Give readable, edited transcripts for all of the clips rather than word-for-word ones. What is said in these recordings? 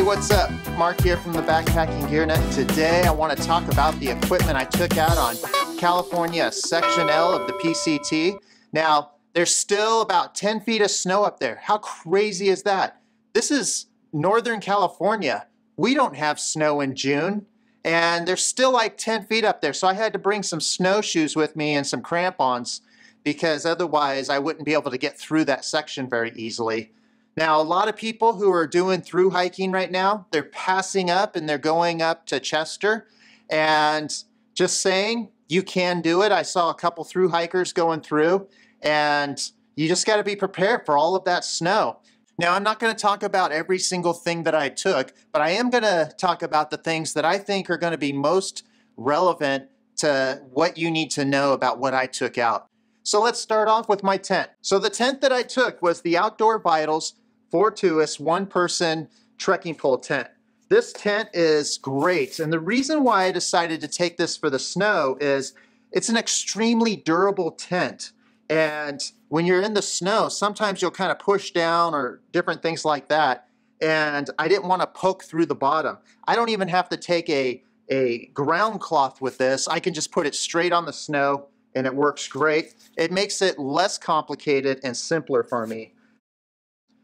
what's up? Mark here from the Backpacking Gear Nut. Today I want to talk about the equipment I took out on California Section L of the PCT. Now, there's still about 10 feet of snow up there. How crazy is that? This is Northern California. We don't have snow in June, and there's still like 10 feet up there. So I had to bring some snowshoes with me and some crampons because otherwise I wouldn't be able to get through that section very easily. Now, a lot of people who are doing through hiking right now, they're passing up and they're going up to Chester. And just saying, you can do it. I saw a couple through hikers going through, and you just got to be prepared for all of that snow. Now, I'm not going to talk about every single thing that I took, but I am going to talk about the things that I think are going to be most relevant to what you need to know about what I took out. So let's start off with my tent. So the tent that I took was the Outdoor Vitals Fortuous one-person trekking pole tent. This tent is great, and the reason why I decided to take this for the snow is it's an extremely durable tent. And when you're in the snow, sometimes you'll kind of push down or different things like that. And I didn't want to poke through the bottom. I don't even have to take a ground cloth with this. I can just put it straight on the snow and it works great. It makes it less complicated and simpler for me.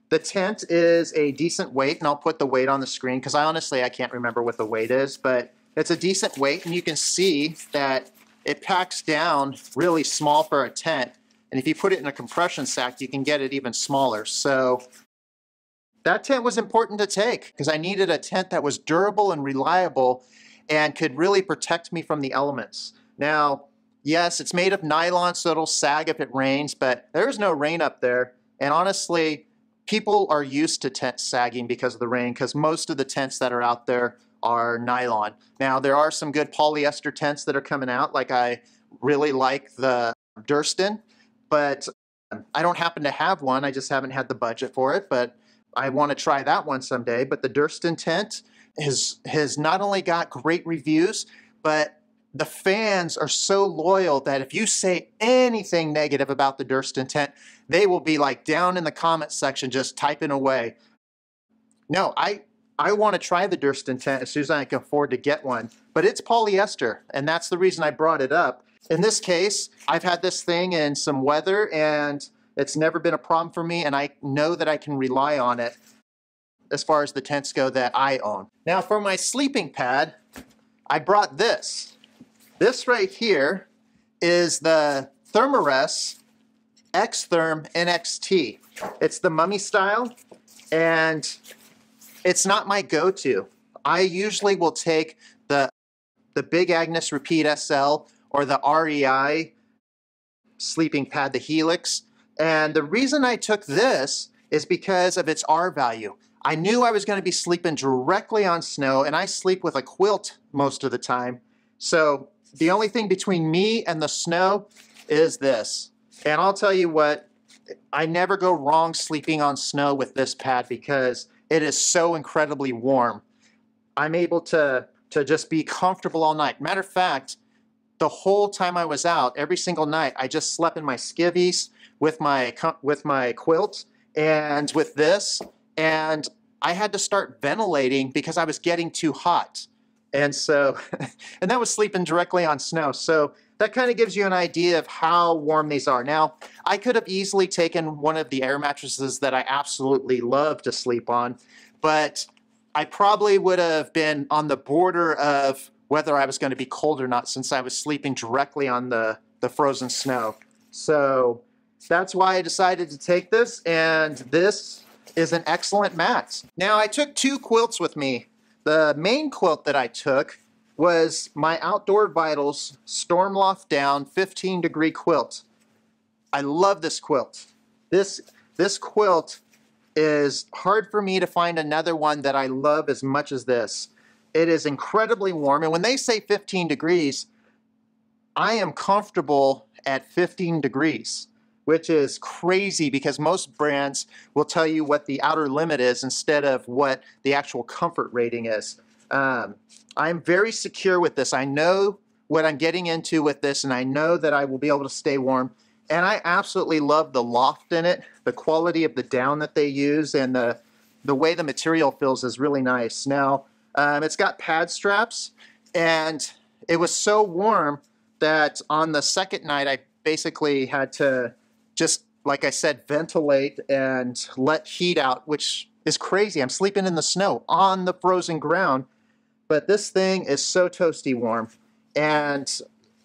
The tent is a decent weight, and I'll put the weight on the screen because I can't remember what the weight is, but it's a decent weight, and you can see that it packs down really small for a tent. And if you put it in a compression sack, you can get it even smaller. So that tent was important to take because I needed a tent that was durable and reliable and could really protect me from the elements. Now, yes, it's made of nylon, so it'll sag if it rains, but there's no rain up there. And honestly, people are used to tents sagging because of the rain, because most of the tents that are out there are nylon. Now, there are some good polyester tents that are coming out, like I really like the Durston, but I don't happen to have one. I just haven't had the budget for it, but I want to try that one someday. But the Durston tent has not only got great reviews, but the fans are so loyal that if you say anything negative about the Durston tent, they will be like down in the comment section just typing away. No, I want to try the Durston tent as soon as I can afford to get one, but it's polyester, and that's the reason I brought it up. In this case, I've had this thing in some weather, and it's never been a problem for me, and I know that I can rely on it as far as the tents go that I own. Now, for my sleeping pad, I brought this. This right here is the Thermarest X-Therm NXT. It's the mummy style, and it's not my go-to. I usually will take the Big Agnes Repeat SL or the REI sleeping pad, the Helix. And the reason I took this is because of its R value. I knew I was going to be sleeping directly on snow, and I sleep with a quilt most of the time. So the only thing between me and the snow is this. And I'll tell you what, I never go wrong sleeping on snow with this pad because it is so incredibly warm. I'm able to just be comfortable all night. Matter of fact, the whole time I was out, every single night, I just slept in my skivvies with my quilt and with this. And I had to start ventilating because I was getting too hot. And so, and that was sleeping directly on snow. So that kind of gives you an idea of how warm these are. Now, I could have easily taken one of the air mattresses that I absolutely love to sleep on, but I probably would have been on the border of whether I was going to be cold or not since I was sleeping directly on the frozen snow. So that's why I decided to take this, and this is an excellent mat. Now, I took two quilts with me. The main quilt that I took was my Outdoor Vitals Stormloft Down 15-degree quilt. I love this quilt. This quilt is hard for me to find another one that I love as much as this. It is incredibly warm, and when they say 15 degrees, I am comfortable at 15 degrees, which is crazy because most brands will tell you what the outer limit is instead of what the actual comfort rating is. I'm very secure with this. I know what I'm getting into with this, and I know that I will be able to stay warm. And I absolutely love the loft in it, the quality of the down that they use, and the the way the material feels is really nice. Now, it's got pad straps, and it was so warm that on the second night I basically had to just, like I said, ventilate and let heat out, which is crazy. I'm sleeping in the snow on the frozen ground, but this thing is so toasty warm, and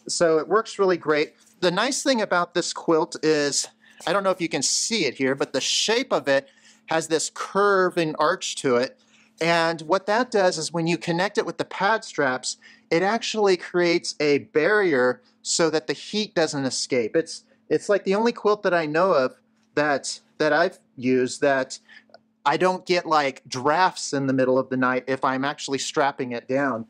so it works really great. The nice thing about this quilt is, I don't know if you can see it here, but the shape of it has this curve and arch to it. And what that does is when you connect it with the pad straps, it actually creates a barrier so that the heat doesn't escape. It's like the only quilt that I know of that I've used that I don't get like drafts in the middle of the night if I'm actually strapping it down.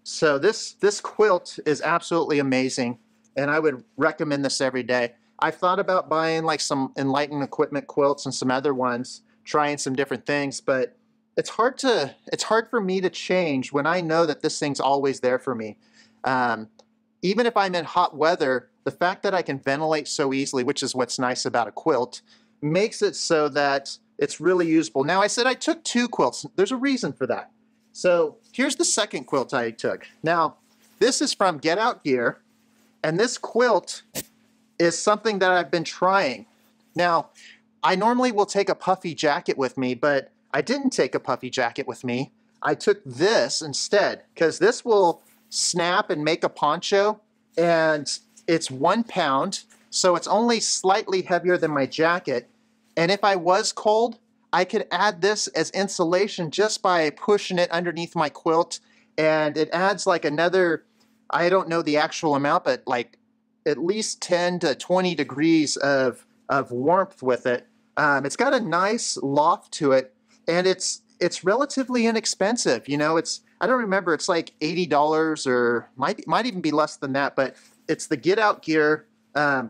So this quilt is absolutely amazing, and I would recommend this every day. I've thought about buying like some Enlightened Equipment quilts and some other ones, trying some different things, but it's hard for me to change when I know that this thing's always there for me. Even if I'm in hot weather, the fact that I can ventilate so easily, which is what's nice about a quilt, makes it so that it's really usable. Now, I said I took 2 quilts. There's a reason for that. So here's the second quilt I took. Now, this is from Get Out Gear, and this quilt is something that I've been trying. Now, I normally will take a puffy jacket with me, but I didn't take a puffy jacket with me. I took this instead, because this will snap and make a poncho, and it's 1 pound, so it's only slightly heavier than my jacket. And if I was cold, I could add this as insulation just by pushing it underneath my quilt, and it adds like another, I don't know the actual amount, but like at least 10 to 20 degrees of warmth with it. It's got a nice loft to it, and it's relatively inexpensive. You know, I don't remember, it's like $80 or might even be less than that, but it's the Get Out Gear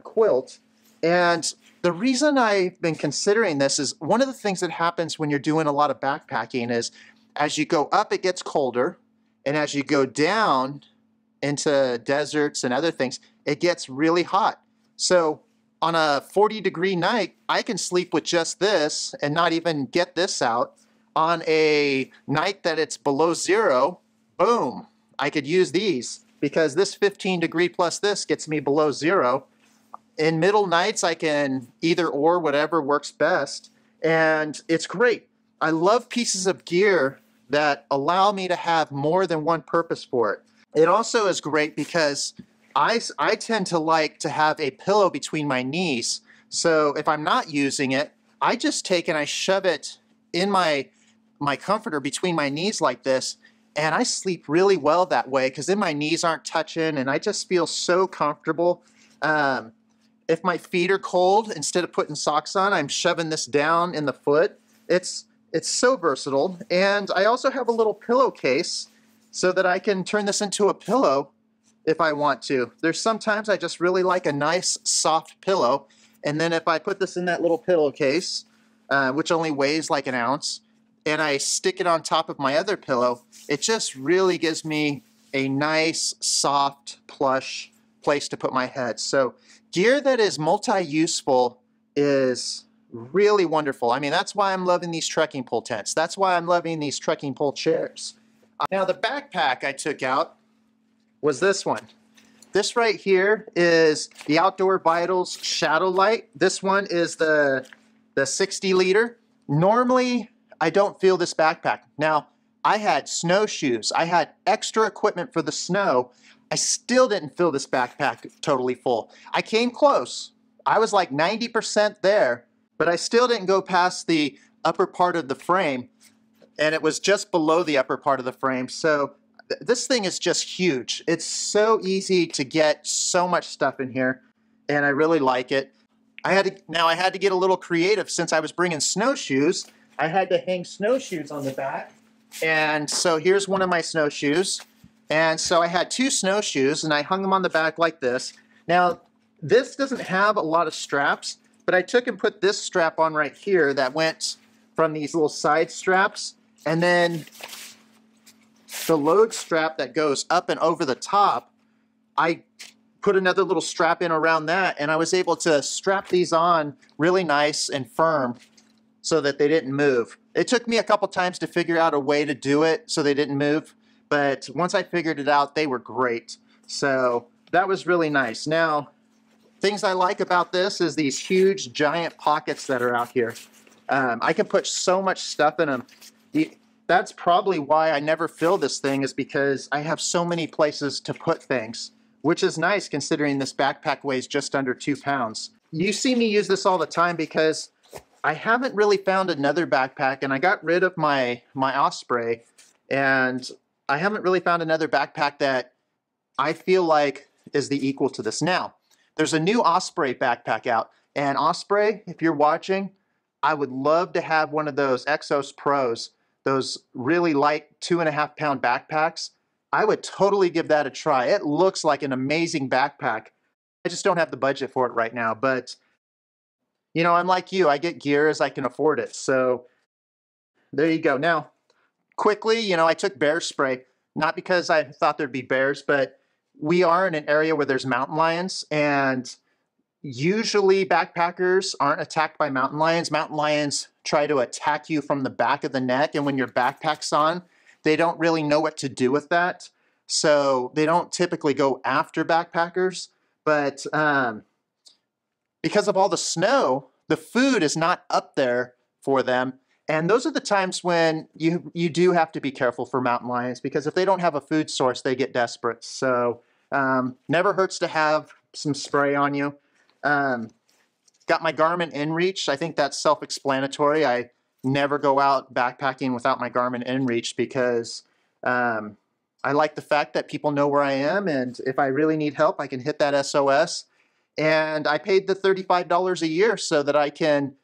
quilt. And the reason I've been considering this is one of the things that happens when you're doing a lot of backpacking is as you go up, it gets colder, and as you go down into deserts and other things, it gets really hot. So on a 40-degree night, I can sleep with just this and not even get this out. On a night that it's below 0, boom, I could use these, because this 15-degree plus this gets me below 0. In middle nights, I can either or, whatever works best, and it's great. I love pieces of gear that allow me to have more than one purpose for it. It also is great because I tend to like to have a pillow between my knees. So if I'm not using it, I just take and I shove it in my comforter between my knees like this, and I sleep really well that way because then my knees aren't touching, and I just feel so comfortable. If my feet are cold, instead of putting socks on, I'm shoving this down in the foot. It's so versatile. And I also have a little pillowcase so that I can turn this into a pillow if I want to. There's sometimes I just really like a nice soft pillow, and then if I put this in that little pillowcase, which only weighs like an ounce, and I stick it on top of my other pillow, it just really gives me a nice, soft, plush place to put my head. So gear that is multi-useful is really wonderful. I mean, that's why I'm loving these trekking pole tents. That's why I'm loving these trekking pole chairs. Now, the backpack I took out was this one. This right here is the Outdoor Vitals Shadow Light. This one is the 60 liter. Normally, I don't feel this backpack. Now, I had snowshoes. I had extra equipment for the snow. I still didn't fill this backpack totally full. I came close. I was like 90% there, but I still didn't go past the upper part of the frame, and it was just below the upper part of the frame. So this thing is just huge. It's so easy to get so much stuff in here, and I really like it. Now I had to get a little creative since I was bringing snowshoes. I had to hang snowshoes on the back, and so here's one of my snowshoes. And so I had 2 snowshoes, and I hung them on the back like this. Now, this doesn't have a lot of straps, but I took and put this strap on right here that went from these little side straps, and then the load strap that goes up and over the top, I put another little strap in around that, and I was able to strap these on really nice and firm. so that they didn't move. It took me a couple times to figure out a way to do it so they didn't move, but once I figured it out, they were great. So that was really nice. Now, things I like about this is these huge giant pockets that are out here. I can put so much stuff in them. That's probably why I never fill this thing, is because I have so many places to put things, which is nice considering this backpack weighs just under 2 pounds. You see me use this all the time because I haven't really found another backpack, and I got rid of my Osprey, and I haven't really found another backpack that I feel like is the equal to this. Now, there's a new Osprey backpack out, and Osprey, if you're watching, I would love to have one of those Exos Pros, those really light 2.5 pound backpacks. I would totally give that a try. It looks like an amazing backpack. I just don't have the budget for it right now, but you know, I'm like you, I get gear as I can afford it. So there you go. Now, quickly, you know, I took bear spray, not because I thought there'd be bears, but we are in an area where there's mountain lions, and usually backpackers aren't attacked by mountain lions. Mountain lions try to attack you from the back of the neck, and when your backpack's on, they don't really know what to do with that. So they don't typically go after backpackers, but because of all the snow, the food is not up there for them. And those are the times when you do have to be careful for mountain lions, because if they don't have a food source, they get desperate. So never hurts to have some spray on you. Got my Garmin InReach. I think that's self-explanatory. I never go out backpacking without my Garmin InReach because I like the fact that people know where I am, and if I really need help, I can hit that SOS. And I paid the $35 a year so that I can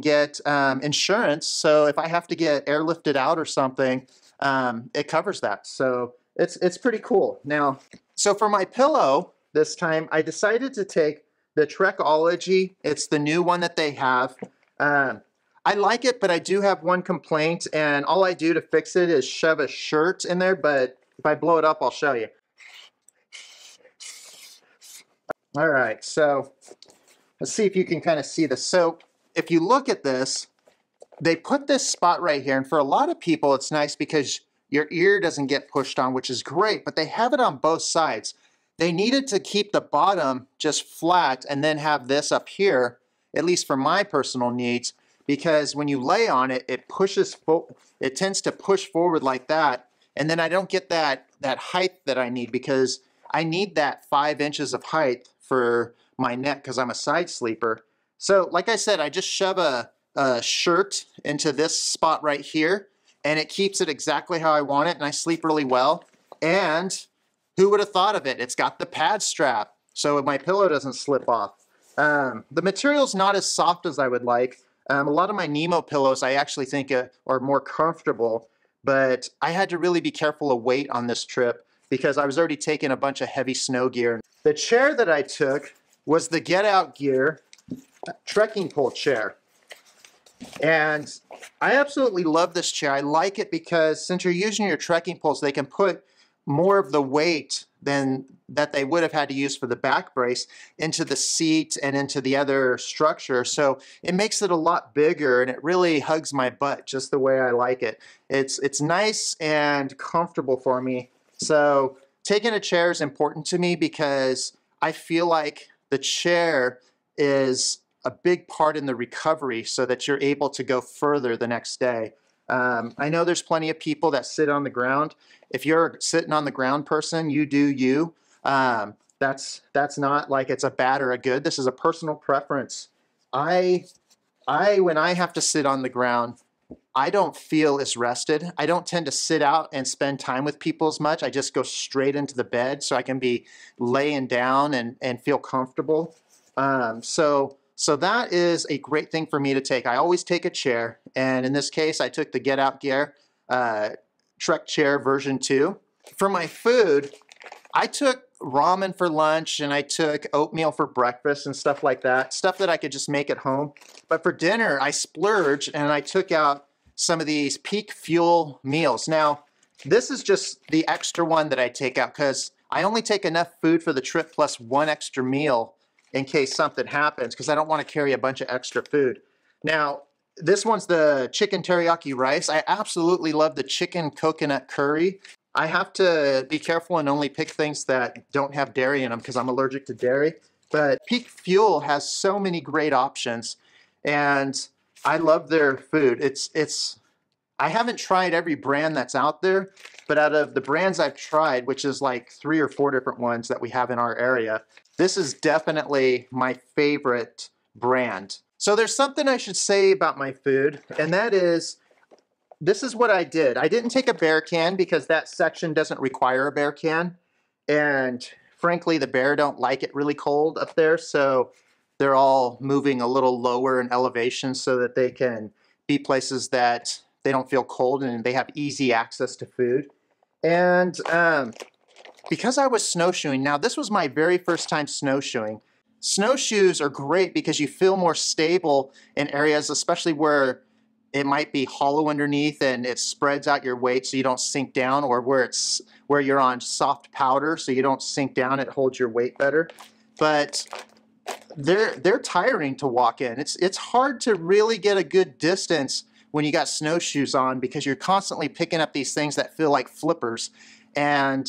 get insurance. So if I have to get airlifted out or something, it covers that. So it's pretty cool. Now, so for my pillow this time, I decided to take the Trekology. It's the new one that they have. I like it, but I do have one complaint, and all I do to fix it is shove a shirt in there, but if I blow it up, I'll show you. All right, so let's see if you can kind of see this. So if you look at this, they put this spot right here, and for a lot of people, it's nice because your ear doesn't get pushed on, which is great, but they have it on both sides. They needed to keep the bottom just flat and then have this up here, at least for my personal needs, because when you lay on it, it tends to push forward like that, and then I don't get that height that I need, because I need that 5 inches of height for my neck because I'm a side sleeper. So like I said, I just shove a shirt into this spot right here, and it keeps it exactly how I want it, and I sleep really well. And who would have thought of it? It's got the pad strap, so my pillow doesn't slip off. The material's not as soft as I would like. A lot of my Nemo pillows I actually think are more comfortable, but I had to really be careful of weight on this trip because I was already taking a bunch of heavy snow gear. The chair that I took was the Get Out Gear trekking pole chair. And I absolutely love this chair. I like it because since you're using your trekking poles, they can put more of the weight than that they would have had to use for the back brace into the seat and into the other structure. So it makes it a lot bigger, and it really hugs my butt just the way I like it. It's nice and comfortable for me. So taking a chair is important to me because I feel like the chair is a big part in the recovery so that you're able to go further the next day. I know there's plenty of people that sit on the ground. If you're a sitting on the ground person, you do you. That's not like it's a bad or a good. This is a personal preference. When I have to sit on the ground, I don't feel as rested. I don't tend to sit out and spend time with people as much. I just go straight into the bed so I can be laying down and feel comfortable. So that is a great thing for me to take. I always take a chair, and in this case, I took the Get Out Gear Trek Chair version 2. For my food, I took ramen for lunch, and I took oatmeal for breakfast and stuff like that, stuff that I could just make at home. But for dinner, I splurged, and I took out some of these Peak Fuel meals. Now, this is just the extra one that I take out because I only take enough food for the trip plus one extra meal in case something happens, because I don't want to carry a bunch of extra food. Now, This one's the chicken teriyaki rice. I absolutely love the chicken coconut curry. I have to be careful and only pick things that don't have dairy in them because I'm allergic to dairy. But Peak Fuel has so many great options, and I love their food. I haven't tried every brand that's out there, but out of the brands I've tried, which is like 3 or 4 different ones that we have in our area, this is definitely my favorite brand. So there's something I should say about my food, and that is, this is what I did. I didn't take a bear can because that section doesn't require a bear can, and frankly, the bear don't like it really cold up there, so they're all moving a little lower in elevation so that they can be places that they don't feel cold and they have easy access to food. And because I was snowshoeing, now this was my very first time snowshoeing. Snowshoes are great because you feel more stable in areas, especially where it might be hollow underneath and it spreads out your weight so you don't sink down, or where you're on soft powder so you don't sink down, it holds your weight better. But they're tiring to walk in. It's hard to really get a good distance when you got snowshoes on because you're constantly picking up these things that feel like flippers. And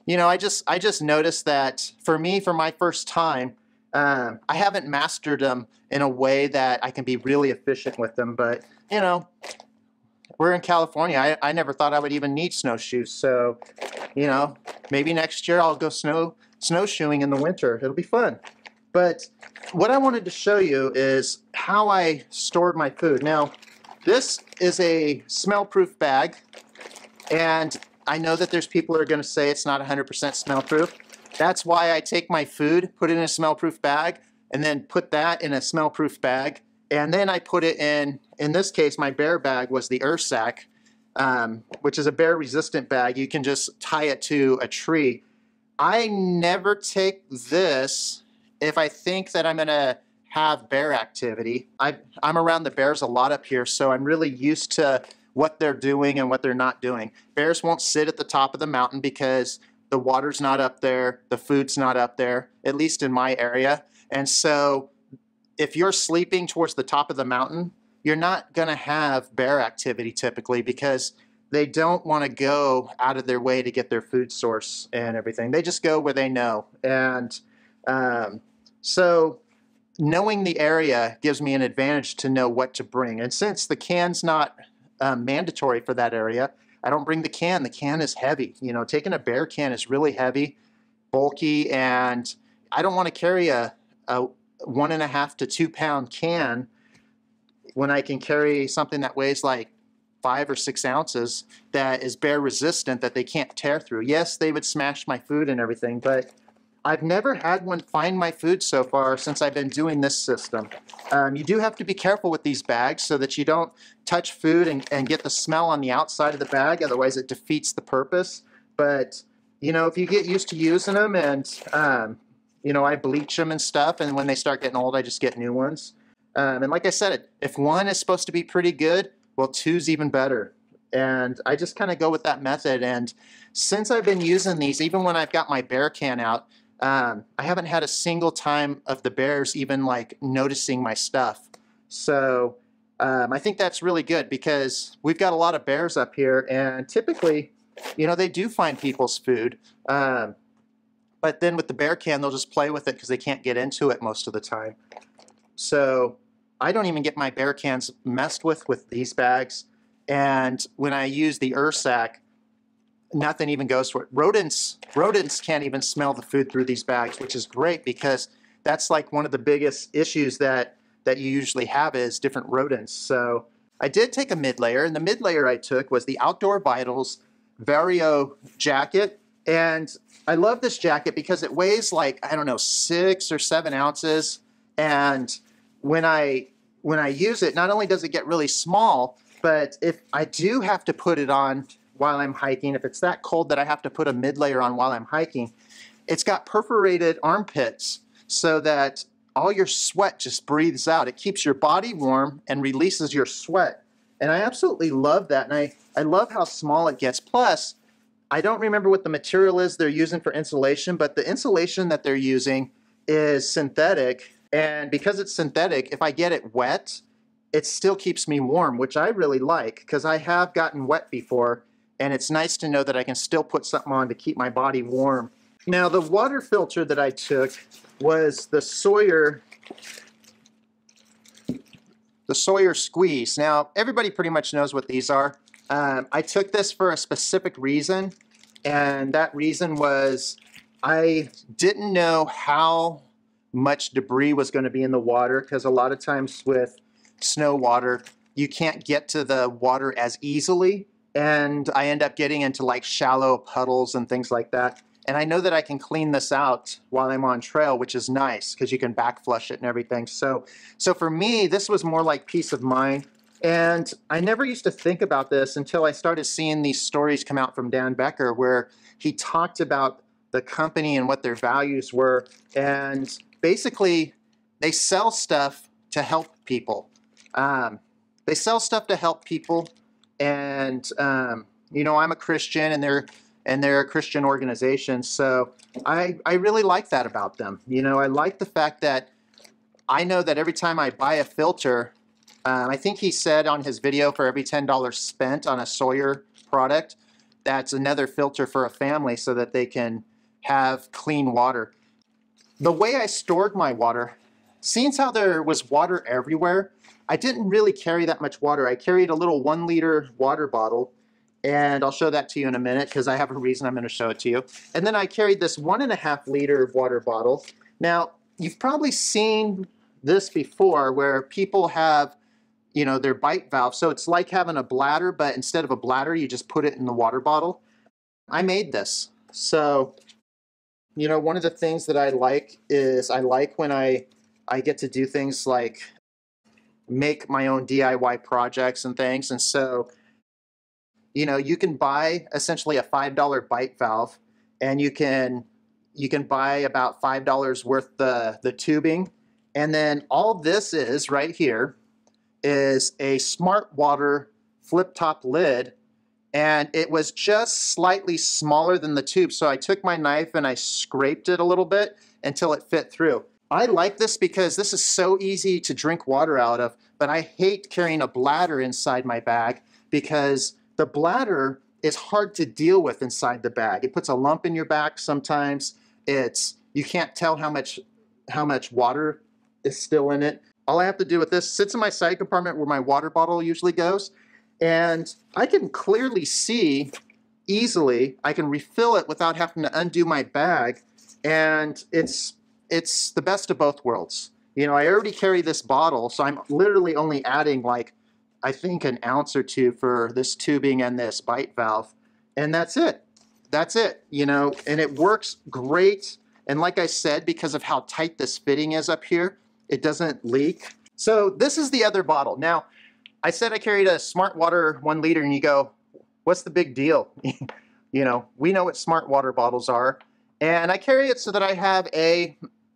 you know, I just noticed that for me, for my first time, I haven't mastered them in a way that I can be really efficient with them. But, you know, we're in California. I never thought I would even need snowshoes. So, you know, maybe next year I'll go snowshoeing in the winter. It'll be fun. But what I wanted to show you is how I stored my food. Now, this is a smell-proof bag, and I know that there's people who are going to say it's not 100% smell-proof. That's why I take my food, put it in a smell-proof bag, and then put that in a smell-proof bag. And then I put it in this case, my bear bag was the Ursack, which is a bear-resistant bag. You can just tie it to a tree. I never take this if I think that I'm going to have bear activity. I'm around the bears a lot up here, so I'm really used to what they're doing and what they're not doing. Bears won't sit at the top of the mountain because the water's not up there, the food's not up there, at least in my area. And so if you're sleeping towards the top of the mountain, you're not going to have bear activity typically because they don't want to go out of their way to get their food source and everything. They just go where they know. And so knowing the area gives me an advantage to know what to bring. And since the can's not mandatory for that area, I don't bring the can. The can is heavy. You know, taking a bear can is really heavy, bulky, and I don't want to carry a 1.5 to 2 pound can when I can carry something that weighs like 5 or 6 ounces that is bear resistant that they can't tear through. Yes, they would smash my food and everything, but I've never had one find my food so far since I've been doing this system. You do have to be careful with these bags so that you don't touch food and get the smell on the outside of the bag, otherwise it defeats the purpose. But, you know, if you get used to using them and, you know, I bleach them and stuff, and when they start getting old, I just get new ones. And like I said, if one is supposed to be pretty good, well, 2's even better. And I just kind of go with that method. And since I've been using these, even when I've got my bear can out, I haven't had a single time of the bears even like noticing my stuff. So I think that's really good because we've got a lot of bears up here, and typically, you know, they do find people's food. But then with the bear can, they'll just play with it because they can't get into it most of the time. So I don't even get my bear cans messed with these bags. And when I use the Ursack, nothing even goes for it. Rodents can't even smell the food through these bags, which is great because that's like one of the biggest issues that you usually have is different rodents. So I did take a mid-layer, and the mid-layer I took was the Outdoor Vitals Vario jacket. And I love this jacket because it weighs like, I don't know, 6 or 7 ounces. And when I use it, not only does it get really small, but if I do have to put it on while I'm hiking, if it's that cold that I have to put a mid-layer on while I'm hiking, it's got perforated armpits so that all your sweat just breathes out. It keeps your body warm and releases your sweat. And I absolutely love that. And I love how small it gets. Plus, I don't remember what the material is they're using for insulation, but the insulation that they're using is synthetic. And because it's synthetic, if I get it wet, it still keeps me warm, which I really like because I have gotten wet before, and it's nice to know that I can still put something on to keep my body warm. Now, the water filter that I took was the Sawyer Squeeze. Now, everybody pretty much knows what these are. I took this for a specific reason, and that reason was I didn't know how much debris was going to be in the water, because a lot of times with snow water, you can't get to the water as easily, and I end up getting into like shallow puddles and things like that. And I know that I can clean this out while I'm on trail, which is nice because you can back flush it and everything. So for me, this was more like peace of mind. And I never used to think about this until I started seeing these stories come out from Dan Becker, where he talked about the company and what their values were. And basically, they sell stuff to help people. They sell stuff to help people. And, you know, I'm a Christian, and they're a Christian organization. So I really like that about them. You know, I like the fact that I know that every time I buy a filter, I think he said on his video, for every $10 spent on a Sawyer product, that's another filter for a family so that they can have clean water. The way I stored my water, seeing how there was water everywhere, I didn't really carry that much water. I carried a little 1-liter water bottle, and I'll show that to you in a minute because I have a reason I'm going to show it to you. And then I carried this 1.5-liter water bottle. Now, you've probably seen this before where people have, you know, their bite valve. So it's like having a bladder, but instead of a bladder, you just put it in the water bottle. I made this. So, you know, one of the things that I like is I like when I get to do things like make my own DIY projects and things. And so, you know, you can buy essentially a $5 bite valve, and you can buy about $5 worth the tubing. And then all this is right here is a Smart Water flip top lid, and it was just slightly smaller than the tube. So I took my knife and I scraped it a little bit until it fit through. I like this because this is so easy to drink water out of, but I hate carrying a bladder inside my bag because the bladder is hard to deal with inside the bag. It puts a lump in your back sometimes. You can't tell how much water is still in it. All I have to do with this, sits in my side compartment where my water bottle usually goes, and I can clearly see easily. I can refill it without having to undo my bag, and it's the best of both worlds. You know, I already carry this bottle, so I'm literally only adding like, I think, an ounce or two for this tubing and this bite valve, and that's it. That's it, you know, and it works great. And like I said, because of how tight this fitting is up here, it doesn't leak. So this is the other bottle. Now, I said I carried a Smart Water 1 liter, and you go, what's the big deal? You know, we know what Smart Water bottles are. And I carry it so that I have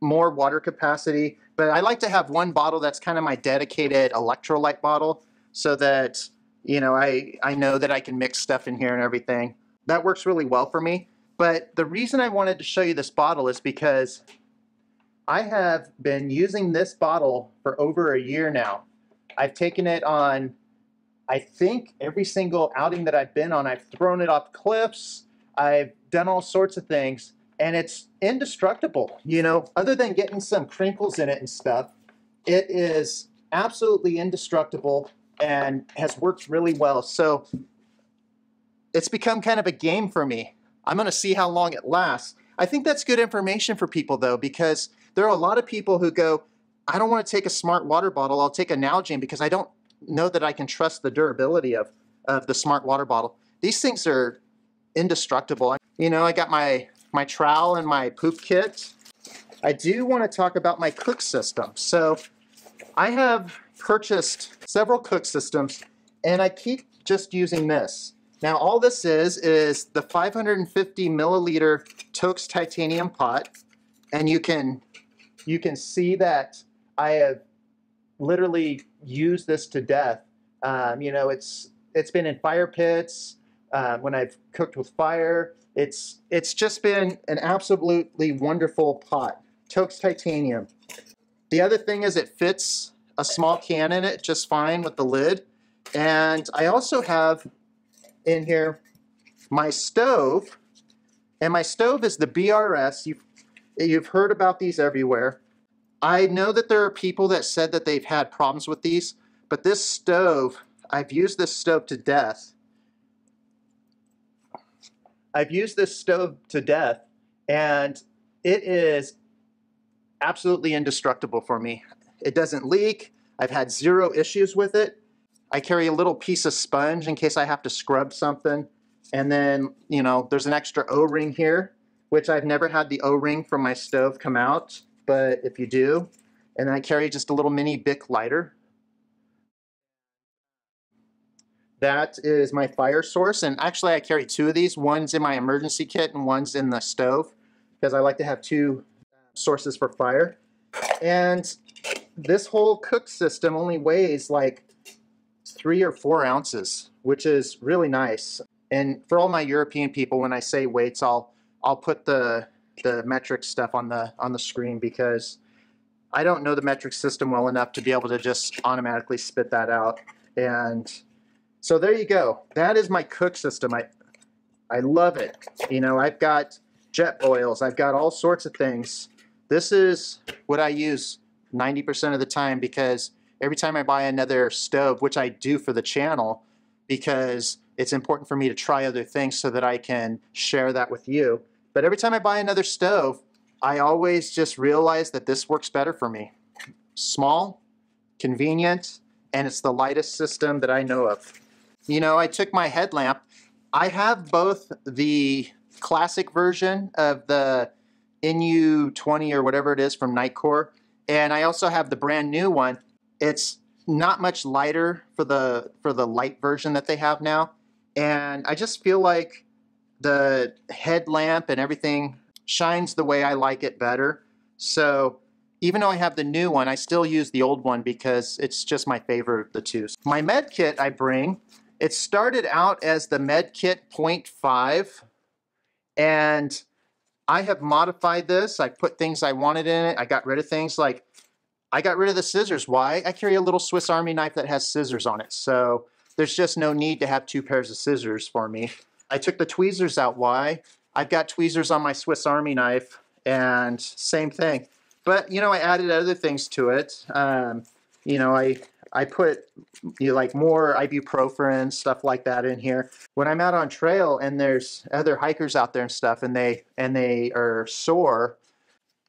more water capacity, but I like to have one bottle that's kind of my dedicated electrolyte bottle so that, you know, I know that I can mix stuff in here and everything. That works really well for me. But the reason I wanted to show you this bottle is because I have been using this bottle for over a year now. I've taken it on, I think, every single outing that I've been on. I've thrown it off cliffs. I've done all sorts of things, and it's indestructible. You know, other than getting some crinkles in it and stuff, it is absolutely indestructible and has worked really well. So it's become kind of a game for me. I'm going to see how long it lasts. I think that's good information for people, though, because there are a lot of people who go, I don't want to take a Smart Water bottle. I'll take a Nalgene because I don't know that I can trust the durability of the Smart Water bottle. These things are indestructible. You know, I got my trowel and my poop kit. I do want to talk about my cook system. So I have purchased several cook systems, and I keep just using this. Now, all this is the 550 milliliter Toaks titanium pot, and you can see that I have literally used this to death. You know, it's been in fire pits when I've cooked with fire. It's just been an absolutely wonderful pot. Toaks titanium. The other thing is it fits a small can in it just fine with the lid. And I also have in here my stove, and my stove is the BRS. You've heard about these everywhere. I know that there are people that said that they've had problems with these, but this stove, I've used this stove to death. I've used this stove to death, and it is absolutely indestructible for me. It doesn't leak. I've had zero issues with it. I carry a little piece of sponge in case I have to scrub something. And then, you know, there's an extra O-ring here, which I've never had the O-ring from my stove come out, but if you do. And then I carry just a little mini Bic lighter. That is my fire source, and actually I carry two of these. One's in my emergency kit and one's in the stove, because I like to have two sources for fire. And this whole cook system only weighs like 3 or 4 ounces, which is really nice. And for all my European people, when I say weights, I'll put the metric stuff on the screen, because I don't know the metric system well enough to be able to just automatically spit that out. And so there you go. That is my cook system. I love it. You know, I've got jet oils. I've got all sorts of things. This is what I use 90% of the time, because every time I buy another stove, which I do for the channel, because it's important for me to try other things so that I can share that with you. But every time I buy another stove, I always just realize that this works better for me. Small, convenient, and it's the lightest system that I know of. You know, I took my headlamp. I have both the classic version of the NU20 or whatever it is from Nitecore, and I also have the brand new one. It's not much lighter for the light version that they have now, and I just feel like the headlamp and everything shines the way I like it better. So even though I have the new one, I still use the old one because it's just my favorite of the two. My med kit I bring, it started out as the med kit 0.5, and I have modified this. I put things I wanted in it. I got rid of things like, I got rid of the scissors. Why? I carry a little Swiss Army knife that has scissors on it. So there's just no need to have 2 pairs of scissors for me. I took the tweezers out. Why? I've got tweezers on my Swiss Army knife, and same thing. But, you know, I added other things to it. You know, I put like more ibuprofen, stuff like that in here. When I'm out on trail and there's other hikers out there and stuff, and they are sore,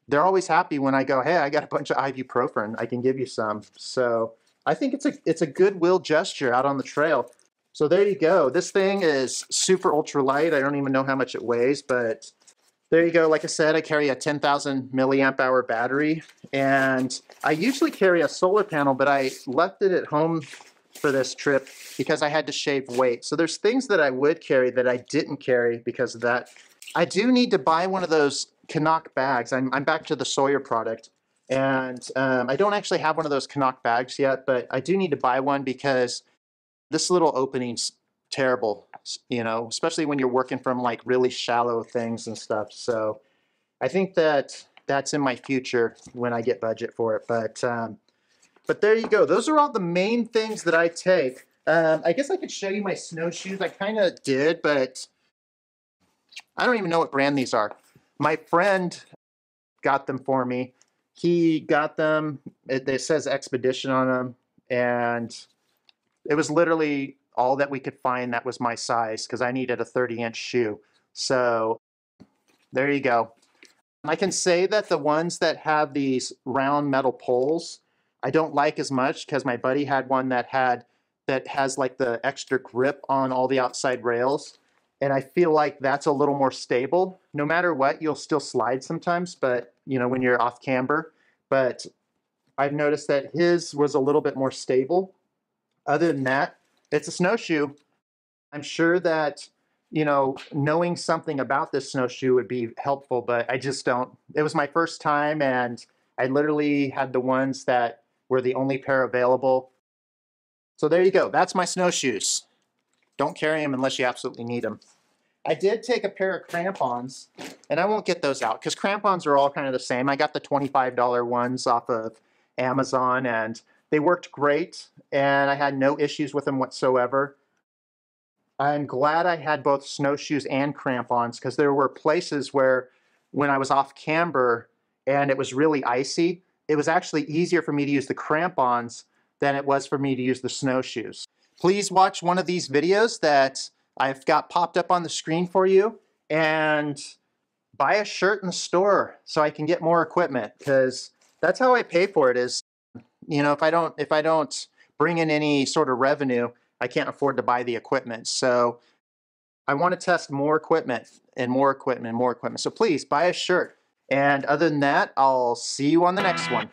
they're always happy when I go, hey, I got a bunch of ibuprofen, I can give you some. So I think it's a goodwill gesture out on the trail. So there you go. This thing is super ultra light. I don't even know how much it weighs, but there you go. Like I said, I carry a 10,000 milliamp hour battery, and I usually carry a solar panel, but I left it at home for this trip because I had to shave weight. So there's things that I would carry that I didn't carry because of that. I do need to buy one of those Canuck bags. I'm back to the Sawyer product, and I don't actually have one of those Canuck bags yet, but I do need to buy one because this little opening's terrible, you know, especially when you're working from like really shallow things and stuff. So I think that that's in my future when I get budget for it. But there you go. Those are all the main things that I take. I guess I could show you my snowshoes. I kind of did, but I don't even know what brand these are. My friend got them for me. He got them. It says Expedition on them, and it was literally all that we could find that was my size because I needed a 30-inch shoe. So there you go. I can say that the ones that have these round metal poles, I don't like as much because my buddy had one that has like the extra grip on all the outside rails. And I feel like that's a little more stable. No matter what, you'll still slide sometimes, but you know, when you're off camber. But I've noticed that his was a little bit more stable. Other than that, it's a snowshoe. I'm sure that, you know, knowing something about this snowshoe would be helpful, but I just don't. It was my first time, and I literally had the ones that were the only pair available. So there you go. That's my snowshoes. Don't carry them unless you absolutely need them. I did take a pair of crampons, and I won't get those out because crampons are all kind of the same. I got the $25 ones off of Amazon, and They worked great, and I had no issues with them whatsoever. I'm glad I had both snowshoes and crampons, because there were places where when I was off camber and it was really icy, it was actually easier for me to use the crampons than it was for me to use the snowshoes. Please watch one of these videos that I've got popped up on the screen for you, and buy a shirt in the store so I can get more equipment, because that's how I pay for it. Is, you know, if I don't bring in any sort of revenue, I can't afford to buy the equipment. So I want to test more equipment and more equipment and more equipment. So please buy a shirt. And other than that, I'll see you on the next one.